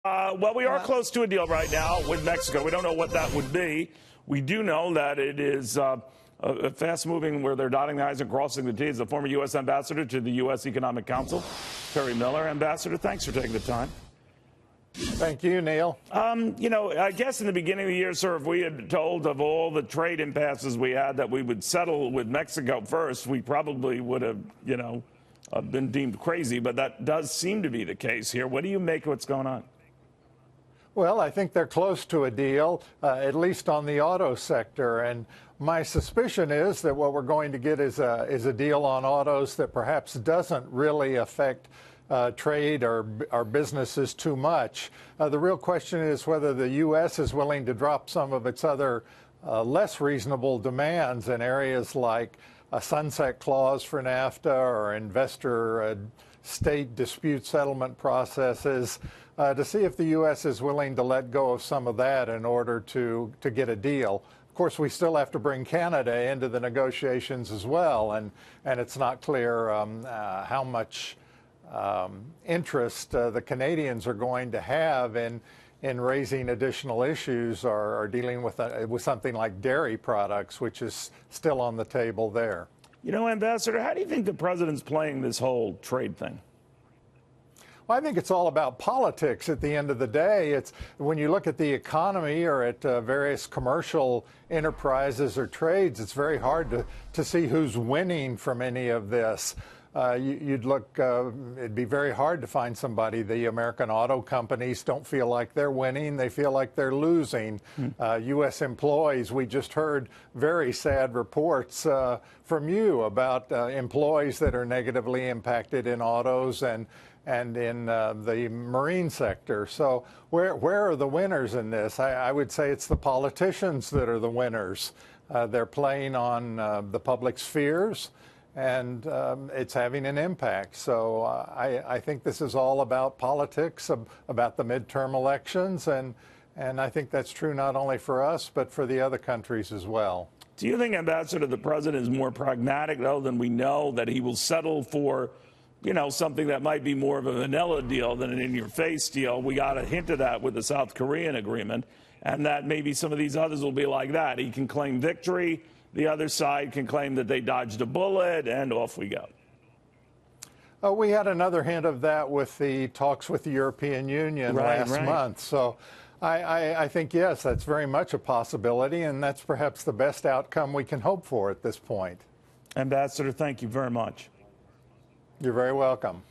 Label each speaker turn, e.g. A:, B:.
A: Well, we are close to a deal right now with Mexico. We don't know what that would be. We do know that it is fast-moving where they're dotting the I's and crossing the T's. The former U.S. ambassador to the U.S. Economic Council, Terry Miller. Ambassador, thanks for taking the time.
B: Thank you, Neil.
A: I guess in the beginning of the year, sir, if we had told of all the trade impasses we had that we would settle with Mexico first, we probably would have, been deemed crazy. But that does seem to be the case here. What do you make of what's going on?
B: Well, I think they're close to a deal, at least on the auto sector. And my suspicion is that what we're going to get is a deal on autos that perhaps doesn't really affect trade or our businesses too much. The real question is whether the U.S. is willing to drop some of its other less reasonable demands in areas like a sunset clause for NAFTA or investor state dispute settlement processes, to see if the U.S. is willing to let go of some of that in order to get a deal. Of course, we still have to bring Canada into the negotiations as well, and it's not clear how much interest the Canadians are going to have in raising additional issues or dealing with something like dairy products, which is still on the table there.
A: Ambassador, how do you think the president's playing this whole trade thing?
B: Well, I think it's all about politics at the end of the day. It's when you look at the economy or at various commercial enterprises or trades, it's very hard to see who's winning from any of this. It'd be very hard to find somebody. The American auto companies don't feel like they're winning. They feel like they're losing. U.S. employees, we just heard very sad reports from you about employees that are negatively impacted in autos and in the marine sector. So where are the winners in this? I would say it's the politicians that are the winners. They're playing on the public's fears, and it's having an impact. So I think this is all about politics, about the midterm elections, and I think that's true not only for us, but for the other countries as well.
A: Do you think, Ambassador, the president is more pragmatic, though, than we know, that he will settle for, something that might be more of a vanilla deal than an in-your-face deal? We got a hint of that with the South Korean agreement, and that maybe some of these others will be like that. He can claim victory. The other side can claim that they dodged a bullet, and off we go.
B: We had another hint of that with the talks with the European Union last month. So I think, yes, that's very much a possibility, and that's perhaps the best outcome we can hope for at this point.
A: Ambassador, thank you very much.
B: You're very welcome.